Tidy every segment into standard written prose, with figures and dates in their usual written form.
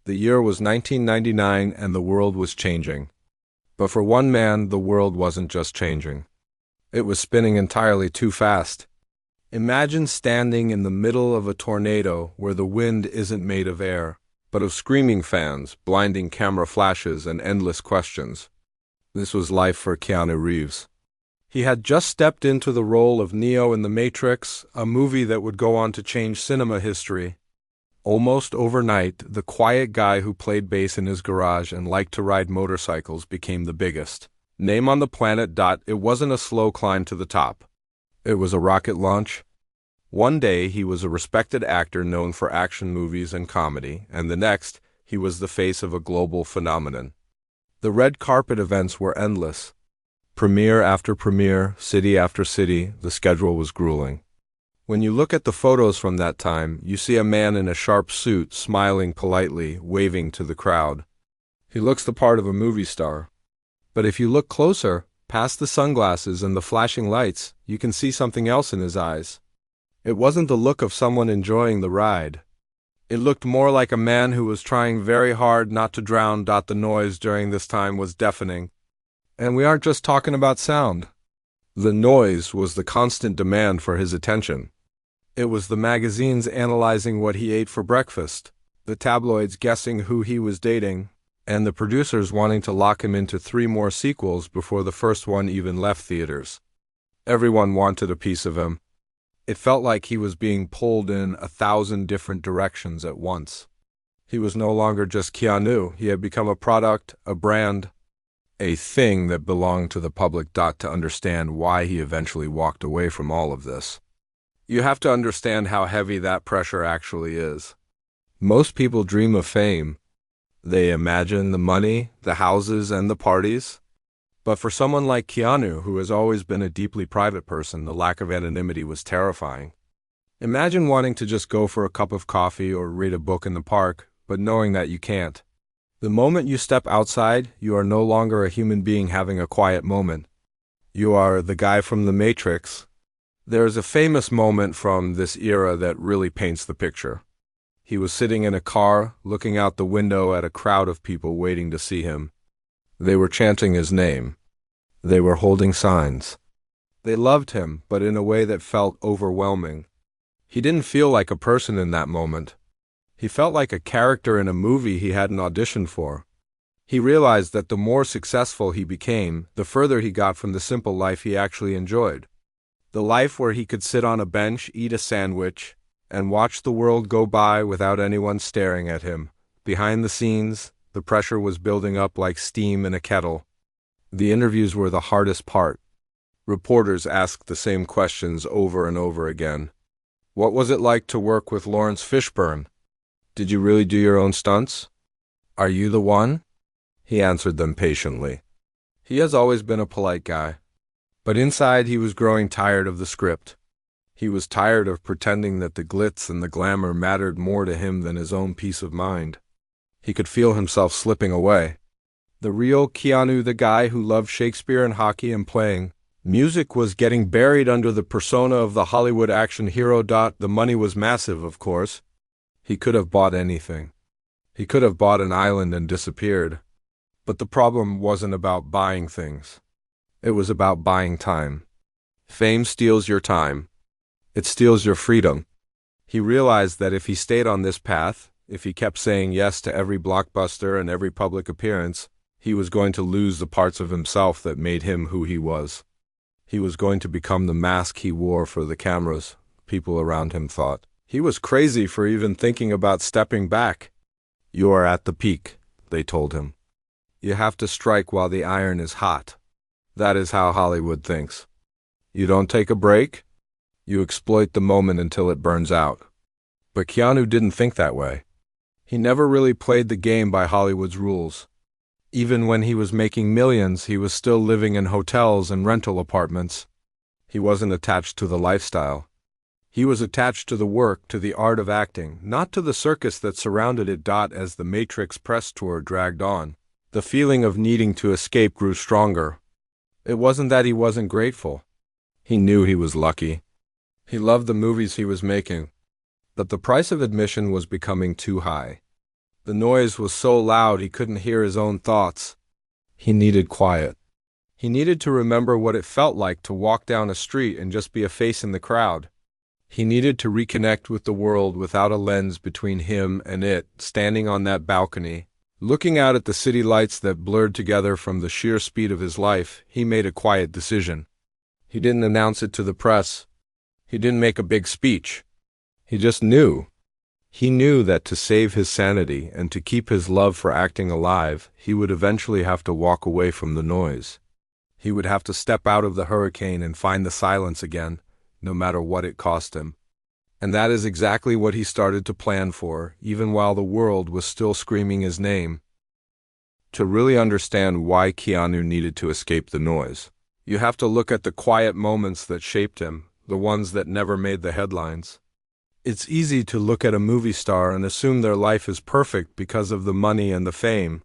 The year was 1999 and the world was changing. But for one man, the world wasn't just changing. It was spinning entirely too fast. Imagine standing in the middle of a tornado where the wind isn't made of air, but of screaming fans, blinding camera flashes, and endless questions. This was life for Keanu Reeves. He had just stepped into the role of Neo in The Matrix, a movie that would go on to change cinema history. Almost overnight, the quiet guy who played bass in his garage and liked to ride motorcycles became the biggest name on the planet. It wasn't a slow climb to the top. It was a rocket launch. One day, he was a respected actor known for action movies and comedy, and the next, he was the face of a global phenomenon. The red carpet events were endless. Premiere after premiere, city after city, the schedule was grueling. When you look at the photos from that time, you see a man in a sharp suit, smiling politely, waving to the crowd. He looks the part of a movie star. But if you look closer, past the sunglasses and the flashing lights, you can see something else in his eyes. It wasn't the look of someone enjoying the ride. It looked more like a man who was trying very hard not to drown. The noise during this time was deafening. And we aren't just talking about sound. The noise was the constant demand for his attention. It was the magazines analyzing what he ate for breakfast, the tabloids guessing who he was dating, and the producers wanting to lock him into 3 more sequels before the first one even left theaters. Everyone wanted a piece of him. It felt like he was being pulled in 1,000 different directions at once. He was no longer just Keanu. He had become a product, a brand, a thing that belonged to the public. To understand why he eventually walked away from all of this, you have to understand how heavy that pressure actually is. Most people dream of fame. They imagine the money, the houses, and the parties. But for someone like Keanu, who has always been a deeply private person, the lack of anonymity was terrifying. Imagine wanting to just go for a cup of coffee or read a book in the park, but knowing that you can't. The moment you step outside, you are no longer a human being having a quiet moment. You are the guy from The Matrix. There is a famous moment from this era that really paints the picture. He was sitting in a car, looking out the window at a crowd of people waiting to see him. They were chanting his name. They were holding signs. They loved him, but in a way that felt overwhelming. He didn't feel like a person in that moment. He felt like a character in a movie he hadn't auditioned for. He realized that the more successful he became, the further he got from the simple life he actually enjoyed. The life where he could sit on a bench, eat a sandwich, and watch the world go by without anyone staring at him. Behind the scenes, the pressure was building up like steam in a kettle. The interviews were the hardest part. Reporters asked the same questions over and over again. What was it like to work with Lawrence Fishburne? Did you really do your own stunts? Are you the one? He answered them patiently. He has always been a polite guy. But inside he was growing tired of the script. He was tired of pretending that the glitz and the glamour mattered more to him than his own peace of mind. He could feel himself slipping away. The real Keanu, the guy who loved Shakespeare and hockey and playing music, was getting buried under the persona of the Hollywood action hero. The money was massive, of course. He could have bought anything. He could have bought an island and disappeared. But the problem wasn't about buying things. It was about buying time. Fame steals your time. It steals your freedom. He realized that if he stayed on this path, if he kept saying yes to every blockbuster and every public appearance, he was going to lose the parts of himself that made him who he was. He was going to become the mask he wore for the cameras, people around him thought. He was crazy for even thinking about stepping back. You are at the peak, they told him. You have to strike while the iron is hot. That is how Hollywood thinks. You don't take a break, you exploit the moment until it burns out. But Keanu didn't think that way. He never really played the game by Hollywood's rules. Even when he was making millions, he was still living in hotels and rental apartments. He wasn't attached to the lifestyle. He was attached to the work, to the art of acting, not to the circus that surrounded it. As the Matrix press tour dragged on, the feeling of needing to escape grew stronger. It wasn't that he wasn't grateful. He knew he was lucky. He loved the movies he was making. But the price of admission was becoming too high. The noise was so loud he couldn't hear his own thoughts. He needed quiet. He needed to remember what it felt like to walk down a street and just be a face in the crowd. He needed to reconnect with the world without a lens between him and it, standing on that balcony. Looking out at the city lights that blurred together from the sheer speed of his life, he made a quiet decision. He didn't announce it to the press. He didn't make a big speech. He just knew. He knew that to save his sanity and to keep his love for acting alive, he would eventually have to walk away from the noise. He would have to step out of the hurricane and find the silence again, no matter what it cost him. And that is exactly what he started to plan for, even while the world was still screaming his name. To really understand why Keanu needed to escape the noise, you have to look at the quiet moments that shaped him, the ones that never made the headlines. It's easy to look at a movie star and assume their life is perfect because of the money and the fame.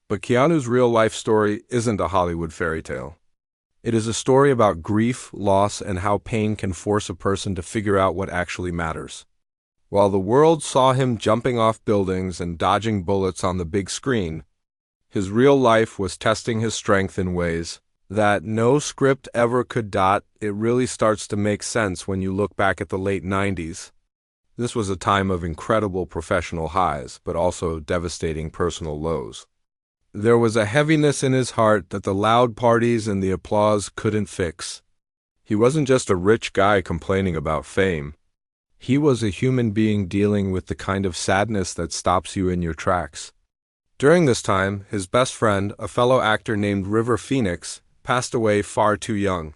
But Keanu's real-life story isn't a Hollywood fairy tale. It is a story about grief, loss, and how pain can force a person to figure out what actually matters. While the world saw him jumping off buildings and dodging bullets on the big screen, his real life was testing his strength in ways that no script ever could. It really starts to make sense when you look back at the late 90s. This was a time of incredible professional highs, but also devastating personal lows. There was a heaviness in his heart that the loud parties and the applause couldn't fix. He wasn't just a rich guy complaining about fame. He was a human being dealing with the kind of sadness that stops you in your tracks. During this time, his best friend, a fellow actor named River Phoenix, passed away far too young.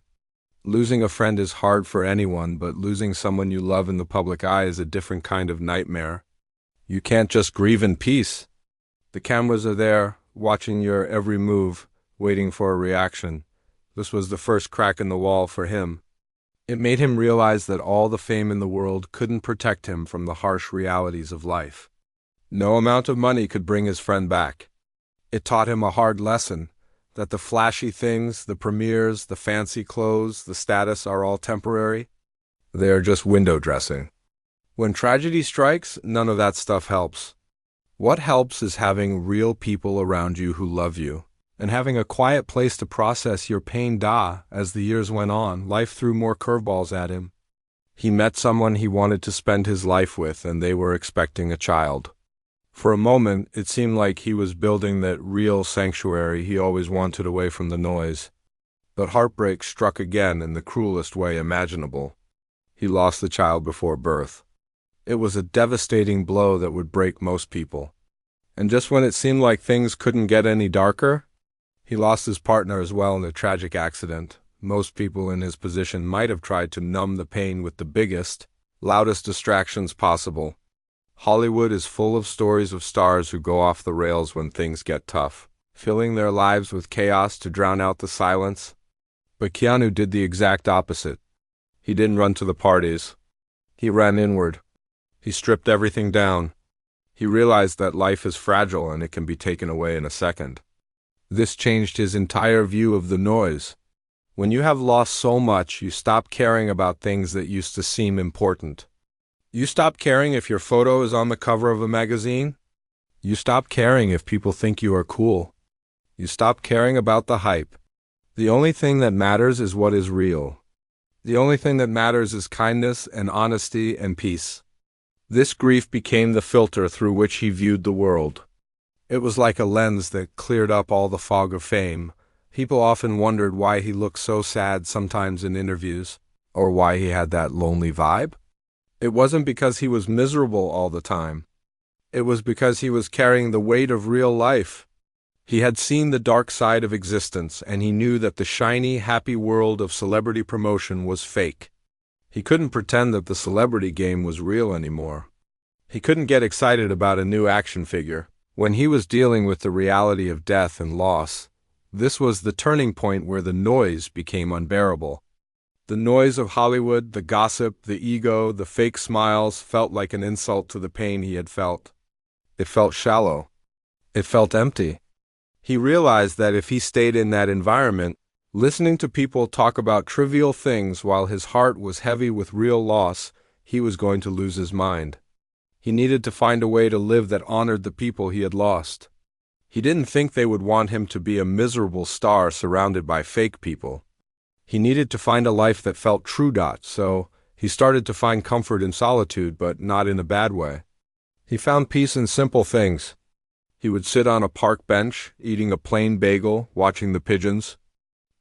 Losing a friend is hard for anyone, but losing someone you love in the public eye is a different kind of nightmare. You can't just grieve in peace. The cameras are there, watching your every move, waiting for a reaction. This was the first crack in the wall for him. It made him realize that all the fame in the world couldn't protect him from the harsh realities of life. No amount of money could bring his friend back. It taught him a hard lesson, that the flashy things, the premieres, the fancy clothes, the status are all temporary. They are just window dressing. When tragedy strikes, none of that stuff helps. What helps is having real people around you who love you, and having a quiet place to process your pain. As the years went on, life threw more curveballs at him. He met someone he wanted to spend his life with, and they were expecting a child. For a moment, it seemed like he was building that real sanctuary he always wanted away from the noise. But heartbreak struck again in the cruelest way imaginable. He lost the child before birth. It was a devastating blow that would break most people. And just when it seemed like things couldn't get any darker, he lost his partner as well in a tragic accident. Most people in his position might have tried to numb the pain with the biggest, loudest distractions possible. Hollywood is full of stories of stars who go off the rails when things get tough, filling their lives with chaos to drown out the silence. But Keanu did the exact opposite. He didn't run to the parties. He ran inward. He stripped everything down. He realized that life is fragile and it can be taken away in a second. This changed his entire view of the noise. When you have lost so much, you stop caring about things that used to seem important. You stop caring if your photo is on the cover of a magazine. You stop caring if people think you are cool. You stop caring about the hype. The only thing that matters is what is real. The only thing that matters is kindness and honesty and peace. This grief became the filter through which he viewed the world. It was like a lens that cleared up all the fog of fame. People often wondered why he looked so sad sometimes in interviews, or why he had that lonely vibe. It wasn't because he was miserable all the time. It was because he was carrying the weight of real life. He had seen the dark side of existence, and he knew that the shiny, happy world of celebrity promotion was fake. He couldn't pretend that the celebrity game was real anymore. He couldn't get excited about a new action figure. When he was dealing with the reality of death and loss, this was the turning point where the noise became unbearable. The noise of Hollywood, the gossip, the ego, the fake smiles felt like an insult to the pain he had felt. It felt shallow. It felt empty. He realized that if he stayed in that environment, listening to people talk about trivial things while his heart was heavy with real loss, he was going to lose his mind. He needed to find a way to live that honored the people he had lost. He didn't think they would want him to be a miserable star surrounded by fake people. He needed to find a life that felt true. So he started to find comfort in solitude, but not in a bad way. He found peace in simple things. He would sit on a park bench, eating a plain bagel, watching the pigeons.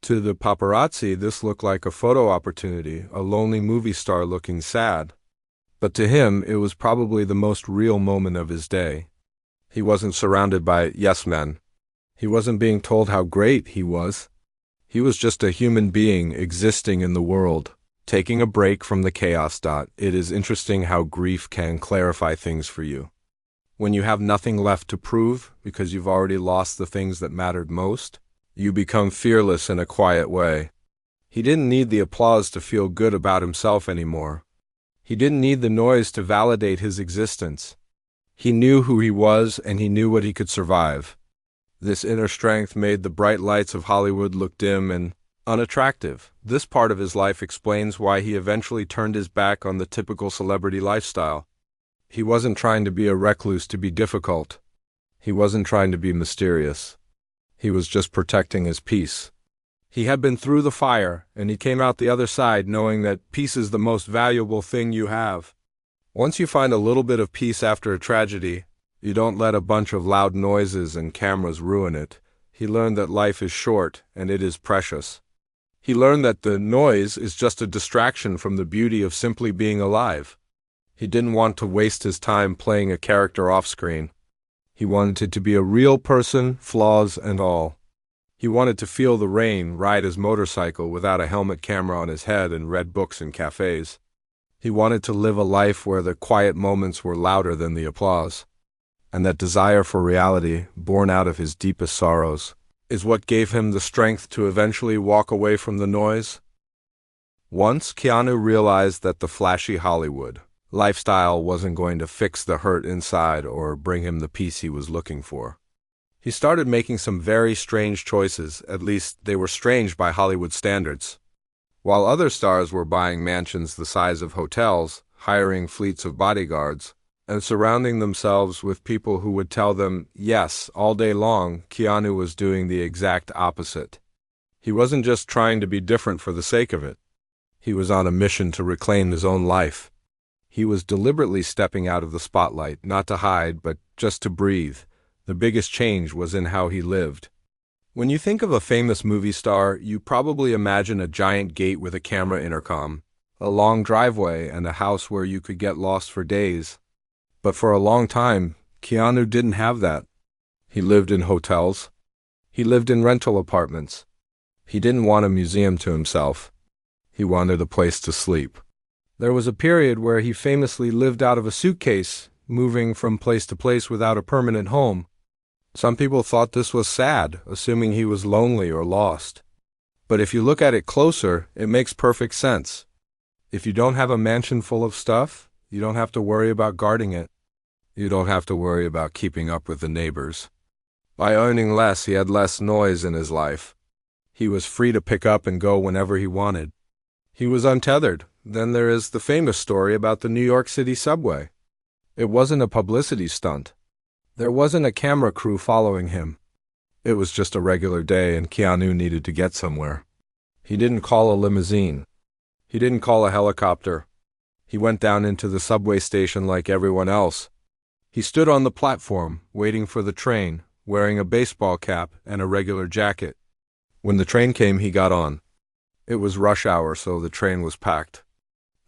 To the paparazzi, this looked like a photo opportunity, a lonely movie star looking sad. But to him, it was probably the most real moment of his day. He wasn't surrounded by yes men. He wasn't being told how great he was. He was just a human being existing in the world, taking a break from the chaos. It is interesting how grief can clarify things for you. When you have nothing left to prove because you've already lost the things that mattered most, you become fearless in a quiet way. He didn't need the applause to feel good about himself anymore. He didn't need the noise to validate his existence. He knew who he was and he knew what he could survive. This inner strength made the bright lights of Hollywood look dim and unattractive. This part of his life explains why he eventually turned his back on the typical celebrity lifestyle. He wasn't trying to be a recluse to be difficult. He wasn't trying to be mysterious. He was just protecting his peace. He had been through the fire, and he came out the other side knowing that peace is the most valuable thing you have. Once you find a little bit of peace after a tragedy, you don't let a bunch of loud noises and cameras ruin it. He learned that life is short, and it is precious. He learned that the noise is just a distraction from the beauty of simply being alive. He didn't want to waste his time playing a character off-screen. He wanted to be a real person, flaws and all. He wanted to feel the rain, ride his motorcycle without a helmet camera on his head, and read books in cafes. He wanted to live a life where the quiet moments were louder than the applause. And that desire for reality, born out of his deepest sorrows, is what gave him the strength to eventually walk away from the noise. Once Keanu realized that the flashy Hollywood lifestyle wasn't going to fix the hurt inside or bring him the peace he was looking for. He started making some very strange choices, at least they were strange by Hollywood standards. While other stars were buying mansions the size of hotels, hiring fleets of bodyguards, and surrounding themselves with people who would tell them yes all day long, Keanu was doing the exact opposite. He wasn't just trying to be different for the sake of it. He was on a mission to reclaim his own life. He was deliberately stepping out of the spotlight, not to hide, but just to breathe. The biggest change was in how he lived. When you think of a famous movie star, you probably imagine a giant gate with a camera intercom, a long driveway, and a house where you could get lost for days. But for a long time, Keanu didn't have that. He lived in hotels. He lived in rental apartments. He didn't want a museum to himself. He wanted a place to sleep. There was a period where he famously lived out of a suitcase, moving from place to place without a permanent home. Some people thought this was sad, assuming he was lonely or lost. But if you look at it closer, it makes perfect sense. If you don't have a mansion full of stuff, you don't have to worry about guarding it. You don't have to worry about keeping up with the neighbors. By earning less, he had less noise in his life. He was free to pick up and go whenever he wanted. He was untethered. Then there is the famous story about the New York City subway. It wasn't a publicity stunt. There wasn't a camera crew following him. It was just a regular day and Keanu needed to get somewhere. He didn't call a limousine. He didn't call a helicopter. He went down into the subway station like everyone else. He stood on the platform, waiting for the train, wearing a baseball cap and a regular jacket. When the train came, he got on. It was rush hour, so the train was packed.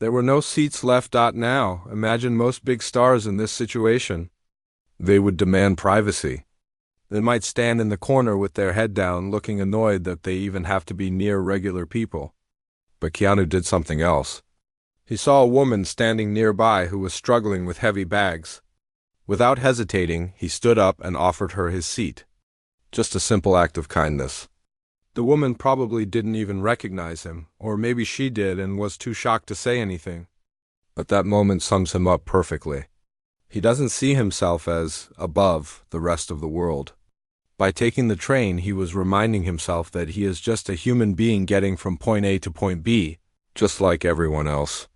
There were no seats left. Now, imagine most big stars in this situation. They would demand privacy. They might stand in the corner with their head down, looking annoyed that they even have to be near regular people. But Keanu did something else. He saw a woman standing nearby who was struggling with heavy bags. Without hesitating, he stood up and offered her his seat. Just a simple act of kindness. The woman probably didn't even recognize him, or maybe she did and was too shocked to say anything. But that moment sums him up perfectly. He doesn't see himself as above the rest of the world. By taking the train, he was reminding himself that he is just a human being getting from point A to point B, just like everyone else.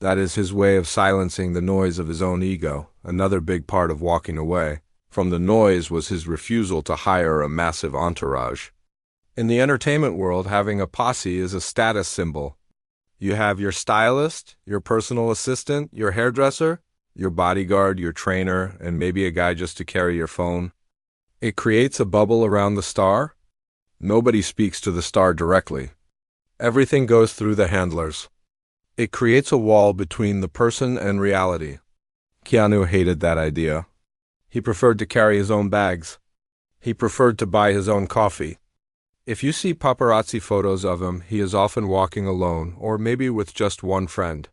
That is his way of silencing the noise of his own ego. Another big part of walking away from the noise was his refusal to hire a massive entourage. In the entertainment world, having a posse is a status symbol. You have your stylist, your personal assistant, your hairdresser, your bodyguard, your trainer, and maybe a guy just to carry your phone. It creates a bubble around the star. Nobody speaks to the star directly. Everything goes through the handlers. It creates a wall between the person and reality. Keanu hated that idea. He preferred to carry his own bags. He preferred to buy his own coffee. If you see paparazzi photos of him, he is often walking alone, or maybe with just one friend.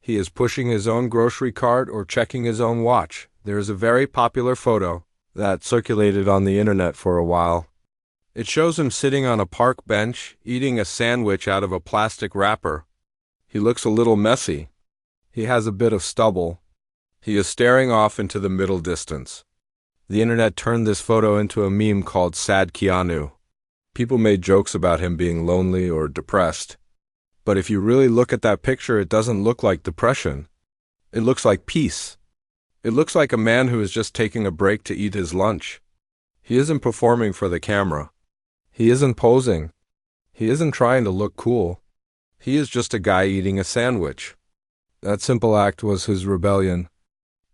He is pushing his own grocery cart or checking his own watch. There is a very popular photo that circulated on the internet for a while. It shows him sitting on a park bench, eating a sandwich out of a plastic wrapper. He looks a little messy. He has a bit of stubble. He is staring off into the middle distance. The internet turned this photo into a meme called Sad Keanu. People made jokes about him being lonely or depressed. But if you really look at that picture, it doesn't look like depression. It looks like peace. It looks like a man who is just taking a break to eat his lunch. He isn't performing for the camera. He isn't posing. He isn't trying to look cool. He is just a guy eating a sandwich. That simple act was his rebellion.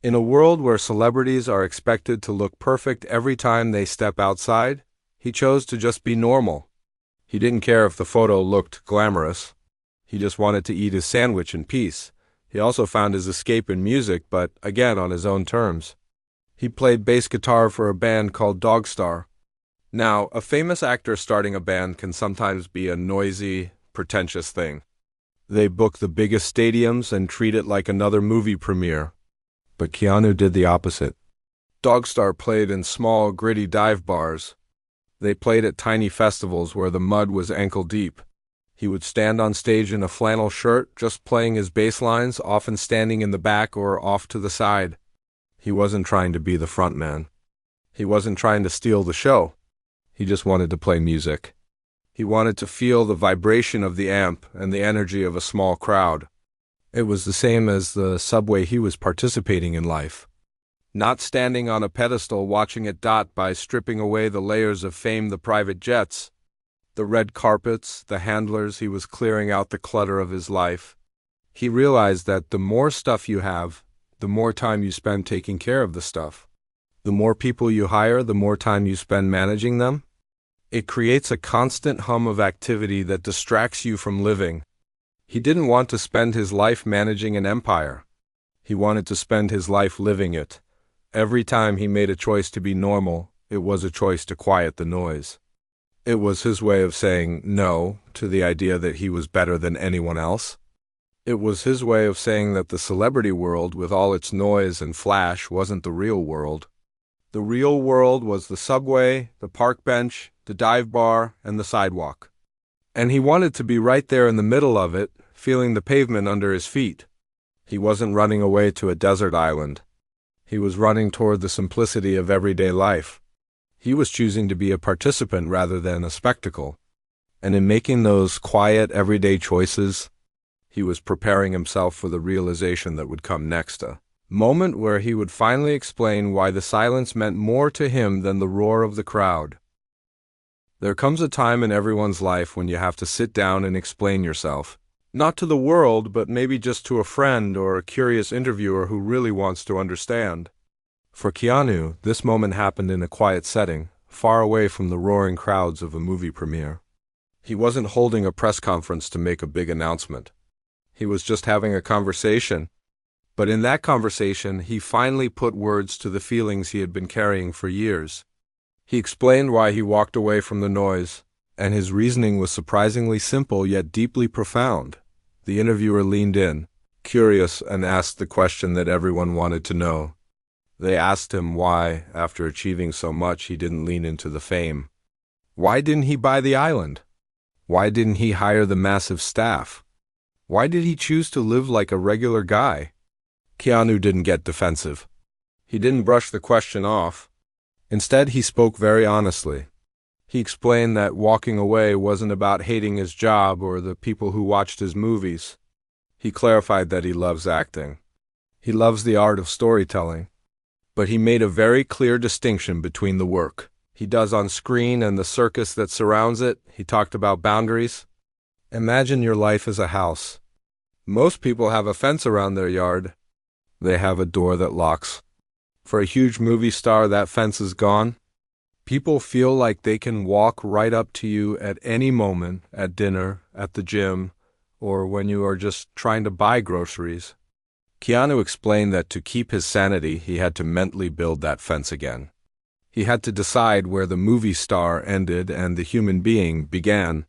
In a world where celebrities are expected to look perfect every time they step outside, he chose to just be normal. He didn't care if the photo looked glamorous. He just wanted to eat his sandwich in peace. He also found his escape in music, but again on his own terms. He played bass guitar for a band called Dogstar. Now, a famous actor starting a band can sometimes be a noisy, pretentious thing. They book the biggest stadiums and treat it like another movie premiere. But Keanu did the opposite. Dogstar played in small, gritty dive bars. They played at tiny festivals where the mud was ankle deep. He would stand on stage in a flannel shirt, just playing his bass lines, often standing in the back or off to the side. He wasn't trying to be the front man. He wasn't trying to steal the show. He just wanted to play music. He wanted to feel the vibration of the amp and the energy of a small crowd. It was the same as the subway he was participating in life. Not standing on a pedestal watching it dot by stripping away the layers of fame, the private jets, the red carpets, the handlers. He was clearing out the clutter of his life. He realized that the more stuff you have, the more time you spend taking care of the stuff. The more people you hire, the more time you spend managing them. It creates a constant hum of activity that distracts you from living. He didn't want to spend his life managing an empire. He wanted to spend his life living it. Every time he made a choice to be normal, it was a choice to quiet the noise. It was his way of saying no to the idea that he was better than anyone else. It was his way of saying that the celebrity world, with all its noise and flash, wasn't the real world. The real world was the subway, the park bench, the dive bar, and the sidewalk. And he wanted to be right there in the middle of it, feeling the pavement under his feet. He wasn't running away to a desert island. He was running toward the simplicity of everyday life. He was choosing to be a participant rather than a spectacle. And in making those quiet, everyday choices, he was preparing himself for the realization that would come next, a moment where he would finally explain why the silence meant more to him than the roar of the crowd. There comes a time in everyone's life when you have to sit down and explain yourself. Not to the world, but maybe just to a friend or a curious interviewer who really wants to understand. For Keanu, this moment happened in a quiet setting, far away from the roaring crowds of a movie premiere. He wasn't holding a press conference to make a big announcement. He was just having a conversation. But in that conversation, he finally put words to the feelings he had been carrying for years. He explained why he walked away from the noise, and his reasoning was surprisingly simple yet deeply profound. The interviewer leaned in, curious, and asked the question that everyone wanted to know. They asked him why, after achieving so much, he didn't lean into the fame. Why didn't he buy the island? Why didn't he hire the massive staff? Why did he choose to live like a regular guy? Keanu didn't get defensive. He didn't brush the question off. Instead, he spoke very honestly. He explained that walking away wasn't about hating his job or the people who watched his movies. He clarified that he loves acting. He loves the art of storytelling. But he made a very clear distinction between the work he does on screen and the circus that surrounds it. He talked about boundaries. Imagine your life as a house. Most people have a fence around their yard. They have a door that locks. For a huge movie star, that fence is gone. People feel like they can walk right up to you at any moment, at dinner, at the gym, or when you are just trying to buy groceries. Keanu explained that to keep his sanity, he had to mentally build that fence again. He had to decide where the movie star ended and the human being began.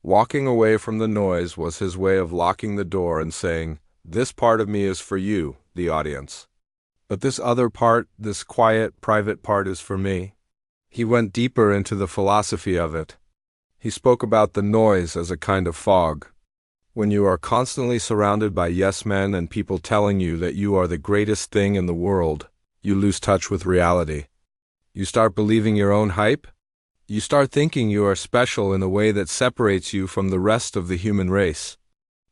Walking away from the noise was his way of locking the door and saying, "This part of me is for you, the audience. But this other part, this quiet, private part is for me." He went deeper into the philosophy of it. He spoke about the noise as a kind of fog. When you are constantly surrounded by yes men and people telling you that you are the greatest thing in the world, you lose touch with reality. You start believing your own hype. You start thinking you are special in a way that separates you from the rest of the human race.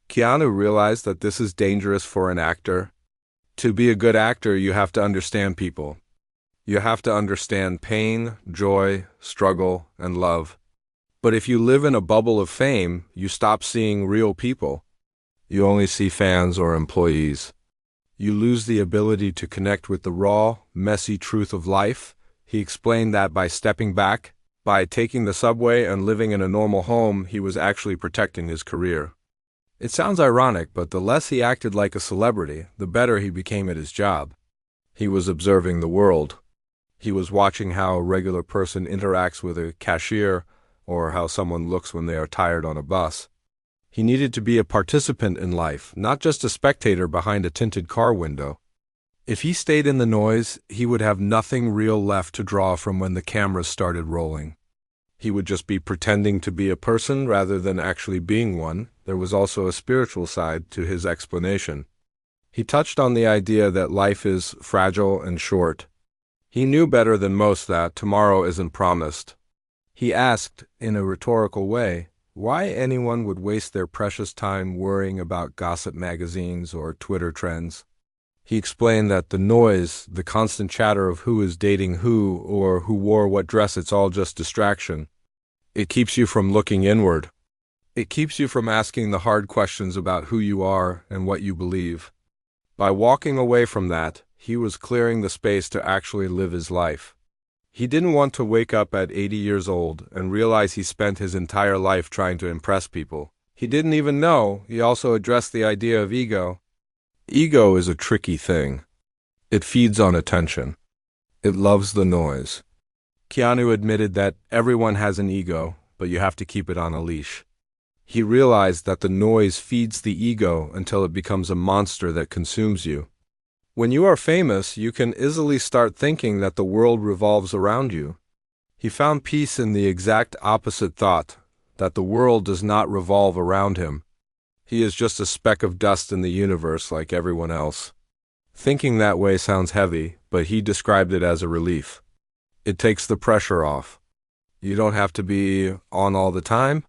Keanu realized that this is dangerous for an actor. To be a good actor, you have to understand people. You have to understand pain, joy, struggle, and love. But if you live in a bubble of fame, you stop seeing real people. You only see fans or employees. You lose the ability to connect with the raw, messy truth of life. He explained that by stepping back, by taking the subway and living in a normal home, he was actually protecting his career. It sounds ironic, but the less he acted like a celebrity, the better he became at his job. He was observing the world. He was watching how a regular person interacts with a cashier or how someone looks when they are tired on a bus. He needed to be a participant in life, not just a spectator behind a tinted car window. If he stayed in the noise, he would have nothing real left to draw from when the cameras started rolling. He would just be pretending to be a person rather than actually being one. There was also a spiritual side to his explanation. He touched on the idea that life is fragile and short. He knew better than most that tomorrow isn't promised. He asked, in a rhetorical way, why anyone would waste their precious time worrying about gossip magazines or Twitter trends. He explained that the noise, the constant chatter of who is dating who or who wore what dress, it's all just distraction. It keeps you from looking inward. It keeps you from asking the hard questions about who you are and what you believe. By walking away from that, he was clearing the space to actually live his life. He didn't want to wake up at 80 years old and realize he spent his entire life trying to impress people. He didn't even know he also addressed the idea of ego. Ego is a tricky thing. It feeds on attention. It loves the noise. Keanu admitted that everyone has an ego, but you have to keep it on a leash. He realized that the noise feeds the ego until it becomes a monster that consumes you. When you are famous, you can easily start thinking that the world revolves around you. He found peace in the exact opposite thought, that the world does not revolve around him. He is just a speck of dust in the universe like everyone else. Thinking that way sounds heavy, but he described it as a relief. It takes the pressure off. You don't have to be on all the time.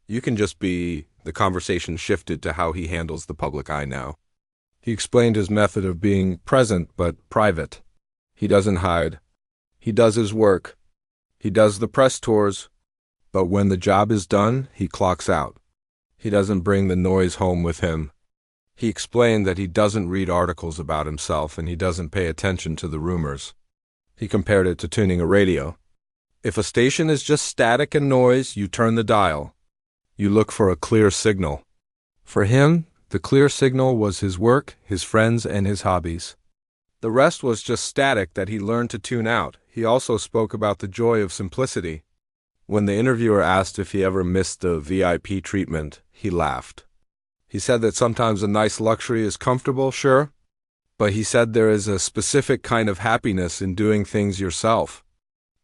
You can just be. The conversation shifted to how he handles the public eye now. He explained his method of being present but private. He doesn't hide. He does his work. He does the press tours. But when the job is done, he clocks out. He doesn't bring the noise home with him. He explained that he doesn't read articles about himself and he doesn't pay attention to the rumors. He compared it to tuning a radio. If a station is just static and noise, you turn the dial. You look for a clear signal. For him, the clear signal was his work, his friends, and his hobbies. The rest was just static that he learned to tune out. He also spoke about the joy of simplicity. When the interviewer asked if he ever missed the VIP treatment, he laughed. He said that sometimes a nice luxury is comfortable, sure, but he said there is a specific kind of happiness in doing things yourself.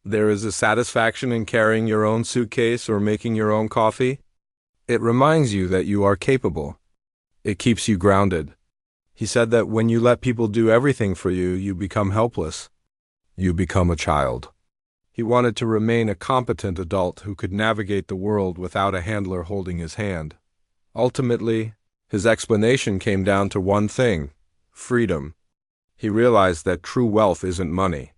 There is a satisfaction in carrying your own suitcase or making your own coffee. It reminds you that you are capable. It keeps you grounded. He said that when you let people do everything for you, you become helpless. You become a child. He wanted to remain a competent adult who could navigate the world without a handler holding his hand. Ultimately, His explanation came down to one thing: freedom. He realized that true wealth isn't money.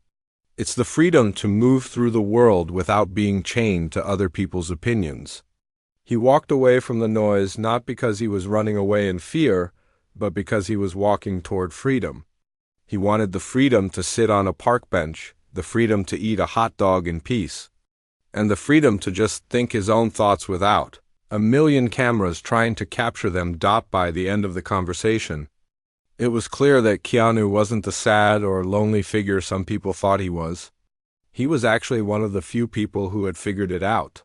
It's the freedom to move through the world without being chained to other people's opinions. He walked away from the noise not because he was running away in fear, but because he was walking toward freedom. He wanted the freedom to sit on a park bench, the freedom to eat a hot dog in peace, and the freedom to just think his own thoughts without a million cameras trying to capture them. By the end of the conversation, it was clear that Keanu wasn't the sad or lonely figure some people thought he was. He was actually one of the few people who had figured it out.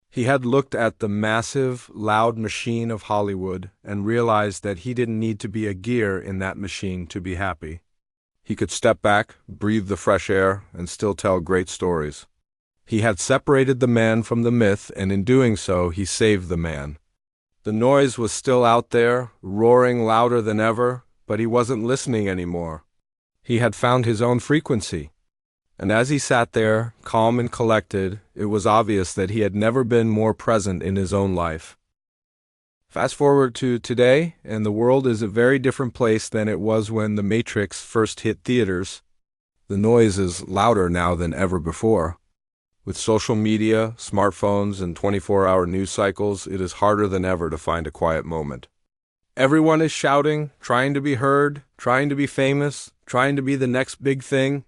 He had looked at the massive, loud machine of Hollywood and realized that he didn't need to be a gear in that machine to be happy. He could step back, breathe the fresh air, and still tell great stories. He had separated the man from the myth, and in doing so, he saved the man. The noise was still out there, roaring louder than ever, but he wasn't listening anymore. He had found his own frequency. And as he sat there, calm and collected, it was obvious that he had never been more present in his own life. Fast forward to today, and the world is a very different place than it was when The Matrix first hit theaters. The noise is louder now than ever before. With social media, smartphones, and 24-hour news cycles, it is harder than ever to find a quiet moment. Everyone is shouting, trying to be heard, trying to be famous, trying to be the next big thing.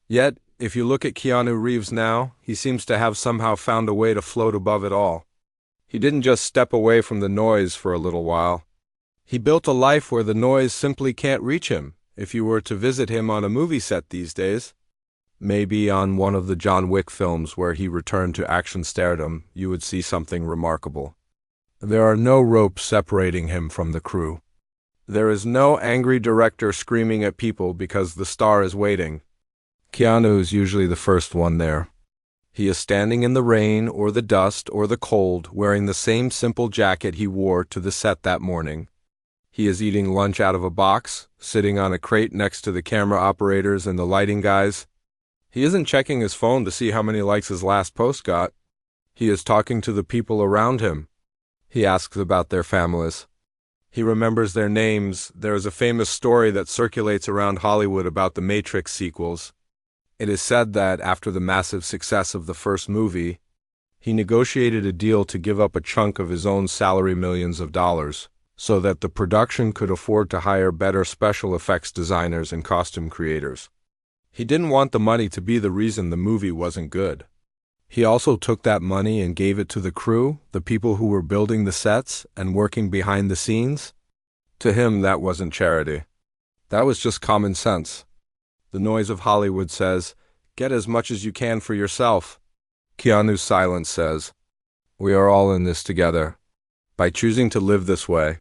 Yet, if you look at Keanu Reeves now, he seems to have somehow found a way to float above it all. He didn't just step away from the noise for a little while. He built a life where the noise simply can't reach him. If you were to visit him on a movie set these days, maybe on one of the John Wick films where he returned to action stardom, you would see something remarkable. There are no ropes separating him from the crew. There is no angry director screaming at people because the star is waiting. Keanu is usually the first one there. He is standing in the rain or the dust or the cold, wearing the same simple jacket he wore to the set that morning. He is eating lunch out of a box, sitting on a crate next to the camera operators and the lighting guys. He isn't checking his phone to see how many likes his last post got. He is talking to the people around him. He asks about their families. He remembers their names. There is a famous story that circulates around Hollywood about the Matrix sequels. It is said that after the massive success of the first movie, he negotiated a deal to give up a chunk of his own salary, millions of dollars, so that the production could afford to hire better special effects designers and costume creators. He didn't want the money to be the reason the movie wasn't good. He also took that money and gave it to the crew, the people who were building the sets and working behind the scenes. To him, that wasn't charity. That was just common sense. The noise of Hollywood says, get as much as you can for yourself. Keanu's silence says, we are all in this together. By choosing to live this way,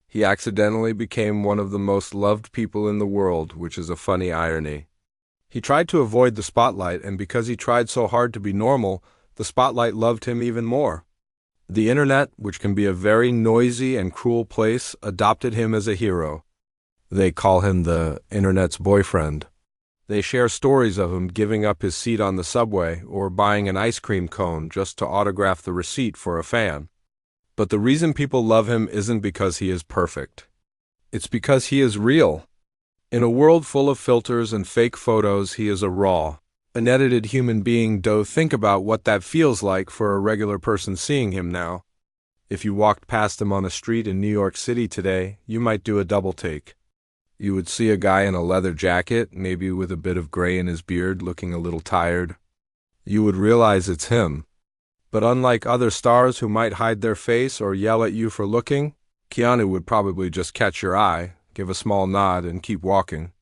he accidentally became one of the most loved people in the world, which is a funny irony. He tried to avoid the spotlight, and because he tried so hard to be normal, the spotlight loved him even more. The internet, which can be a very noisy and cruel place, adopted him as a hero. They call him the internet's boyfriend. They share stories of him giving up his seat on the subway or buying an ice cream cone just to autograph the receipt for a fan. But the reason people love him isn't because he is perfect. It's because he is real. In a world full of filters and fake photos, he is a raw, unedited human being. Think about what that feels like for a regular person seeing him now. If you walked past him on a street in New York City today, you might do a double take. You would see a guy in a leather jacket, maybe with a bit of gray in his beard, looking a little tired. You would realize it's him. But unlike other stars who might hide their face or yell at you for looking, Keanu would probably just catch your eye, give a small nod, and keep walking.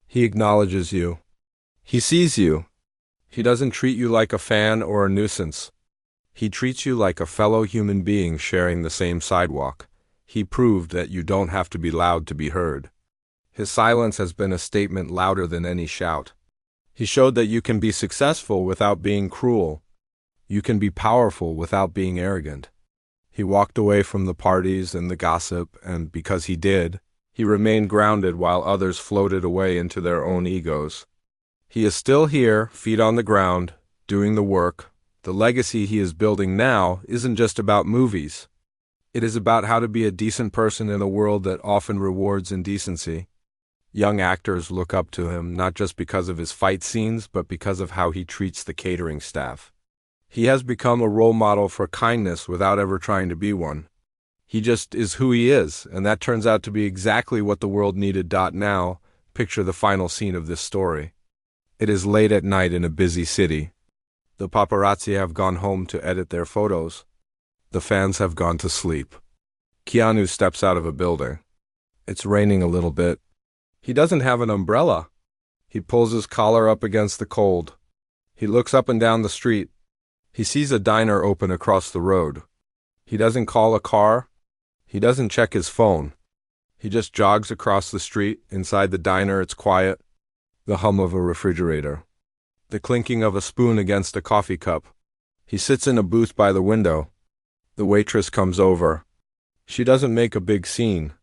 He acknowledges you. He sees you. He doesn't treat you like a fan or a nuisance. He treats you like a fellow human being sharing the same sidewalk. He proved that you don't have to be loud to be heard. His silence has been a statement louder than any shout. He showed that you can be successful without being cruel. You can be powerful without being arrogant. He walked away from the parties and the gossip, and because he did, he remained grounded while others floated away into their own egos. He is still here, feet on the ground, doing the work. The legacy he is building now isn't just about movies. It is about how to be a decent person in a world that often rewards indecency. Young actors look up to him not just because of his fight scenes, but because of how he treats the catering staff. He has become a role model for kindness without ever trying to be one. He just is who he is, and that turns out to be exactly what the world needed. Now, picture the final scene of this story. It is late at night in a busy city. The paparazzi have gone home to edit their photos. The fans have gone to sleep. Keanu steps out of a building. It's raining a little bit. He doesn't have an umbrella. He pulls his collar up against the cold. He looks up and down the street. He sees a diner open across the road. He doesn't call a car. He doesn't check his phone. He just jogs across the street. Inside the diner, it's quiet. The hum of a refrigerator. The clinking of a spoon against a coffee cup. He sits in a booth by the window. The waitress comes over. She doesn't make a big scene.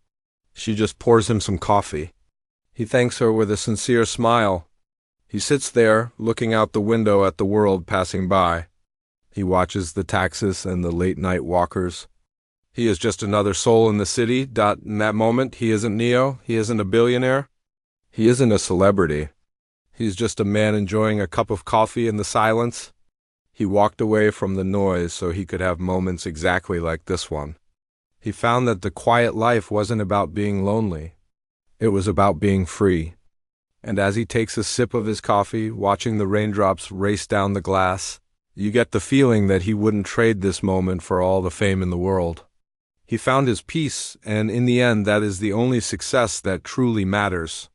She just pours him some coffee. He thanks her with a sincere smile. He sits there, looking out the window at the world passing by. He watches the taxis and the late-night walkers. He is just another soul in the city. In that moment, he isn't Neo. He isn't a billionaire. He isn't a celebrity. He's just a man enjoying a cup of coffee in the silence. He walked away from the noise so he could have moments exactly like this one. He found that the quiet life wasn't about being lonely. It was about being free. And as he takes a sip of his coffee, watching the raindrops race down the glass, you get the feeling that he wouldn't trade this moment for all the fame in the world. He found his peace, and in the end, that is the only success that truly matters.